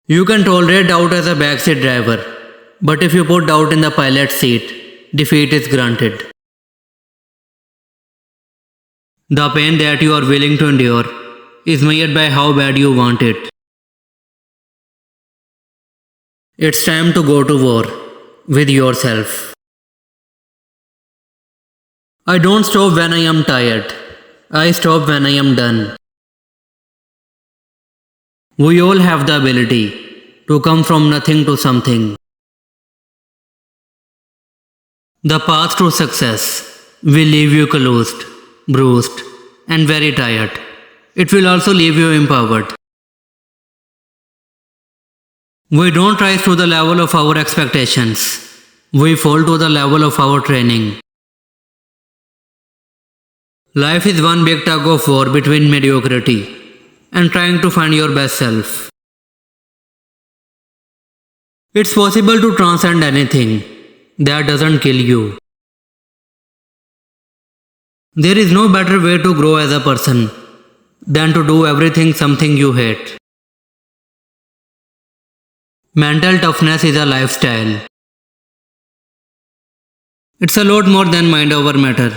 You can tolerate doubt as a backseat driver, but if you put doubt in the pilot's seat, defeat is granted. The pain that you are willing to endure is measured by how bad you want it. It's time to go to war with yourself. I don't stop when I am tired. I stop when I am done. We all have the ability to come from nothing to something. The path to success will leave you closed, bruised, and very tired. It will also leave you empowered. We don't rise to the level of our expectations. We fall to the level of our training. Life is one big tug of war between mediocrity and trying to find your best self. It's possible to transcend anything that doesn't kill you. There is no better way to grow as a person than to do everything something you hate. Mental toughness is a lifestyle. It's a lot more than mind over matter.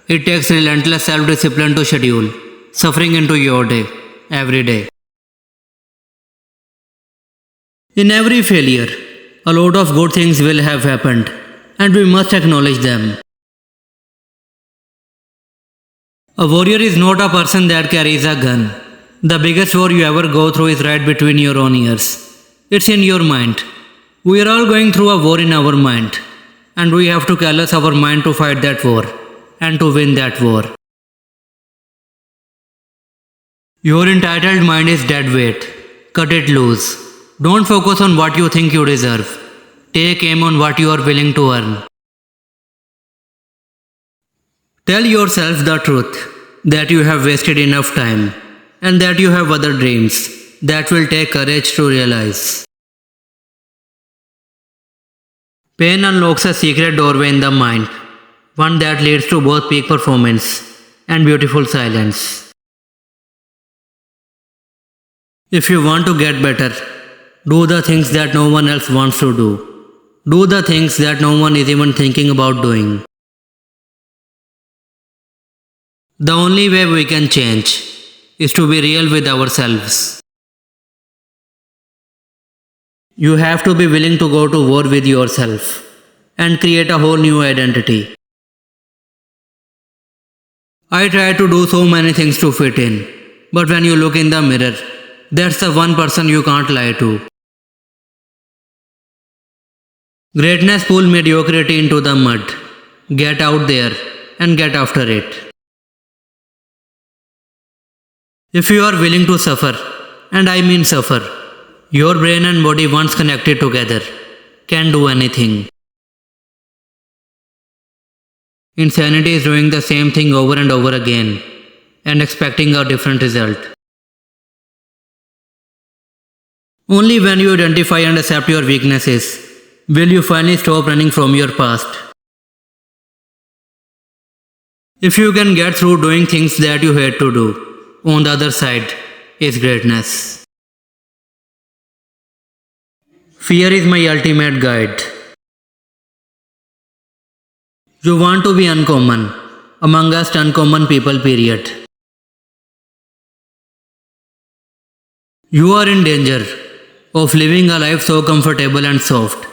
It takes relentless self-discipline to schedule suffering into your day, every day. In every failure, a lot of good things will have happened, and we must acknowledge them. A warrior is not a person that carries a gun. The biggest war you ever go through is right between your own ears. It's in your mind. We are all going through a war in our mind, and we have to callous our mind to fight that war and to win that war. Your entitled mind is dead weight. Cut it loose. Don't focus on what you think you deserve. Take aim on what you are willing to earn. Tell yourself the truth that you have wasted enough time and that you have other dreams that will take courage to realize. Pain unlocks a secret doorway in the mind, one that leads to both peak performance and beautiful silence. If you want to get better, do the things that no one else wants to do. Do the things that no one is even thinking about doing. The only way we can change is to be real with ourselves. You have to be willing to go to war with yourself and create a whole new identity. I try to do so many things to fit in, but when you look in the mirror, that's the one person you can't lie to. Greatness pulls mediocrity into the mud. Get out there and get after it. If you are willing to suffer, and I mean suffer, your brain and body once connected together can do anything. Insanity is doing the same thing over and over again and expecting a different result. Only when you identify and accept your weaknesses will you finally stop running from your past. If you can get through doing things that you hate to do, on the other side is greatness. Fear is my ultimate guide. You want to be uncommon, amongst uncommon people, period. You are in danger of living a life so comfortable and soft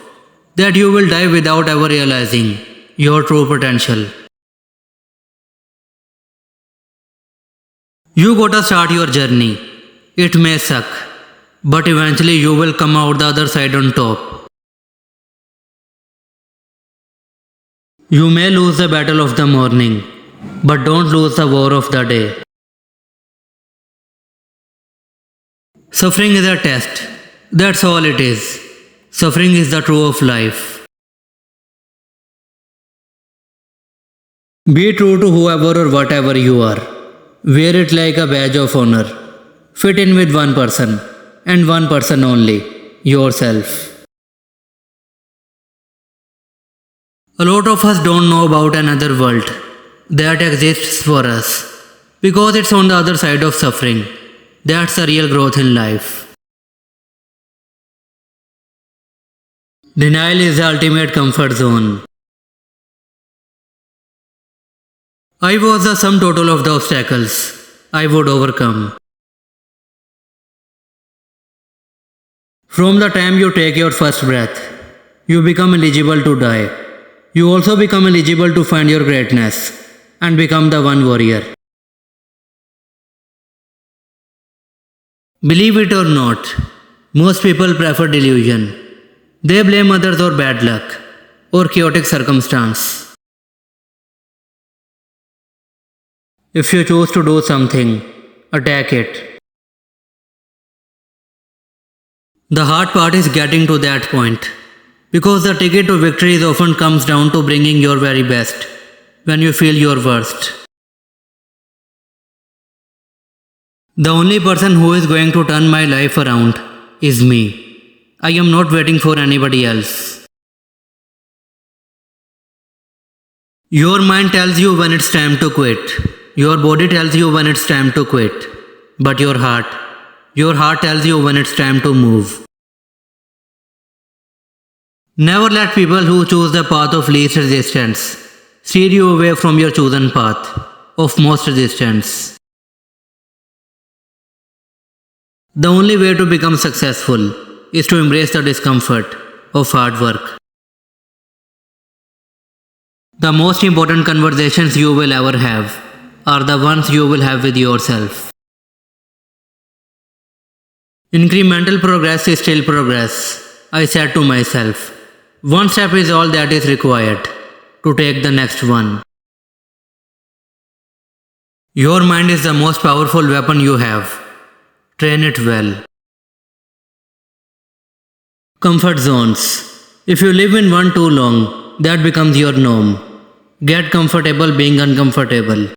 that you will die without ever realizing your true potential. You gotta start your journey. It may suck, but eventually you will come out the other side on top. You may lose the battle of the morning, but don't lose the war of the day. Suffering is a test. That's all it is. Suffering is the true of life. Be true to whoever or whatever you are. Wear it like a badge of honor. Fit in with one person, and one person only, yourself. A lot of us don't know about another world that exists for us because it's on the other side of suffering. That's the real growth in life. Denial is the ultimate comfort zone. I was the sum total of the obstacles I would overcome. From the time you take your first breath, you become eligible to die. You also become eligible to find your greatness and become the one warrior. Believe it or not, most people prefer delusion. They blame others or bad luck or chaotic circumstance. If you choose to do something, attack it. The hard part is getting to that point, because the ticket to victory often comes down to bringing your very best when you feel your worst. The only person who is going to turn my life around is me. I am not waiting for anybody else. Your mind tells you when it's time to quit. Your body tells you when it's time to quit. But your heart tells you when it's time to move. Never let people who choose the path of least resistance steer you away from your chosen path of most resistance. The only way to become successful is to embrace the discomfort of hard work. The most important conversations you will ever have are the ones you will have with yourself. Incremental progress is still progress, I said to myself. One step is all that is required to take the next one. Your mind is the most powerful weapon you have. Train it well. Comfort zones. If you live in one too long, that becomes your norm. Get comfortable being uncomfortable.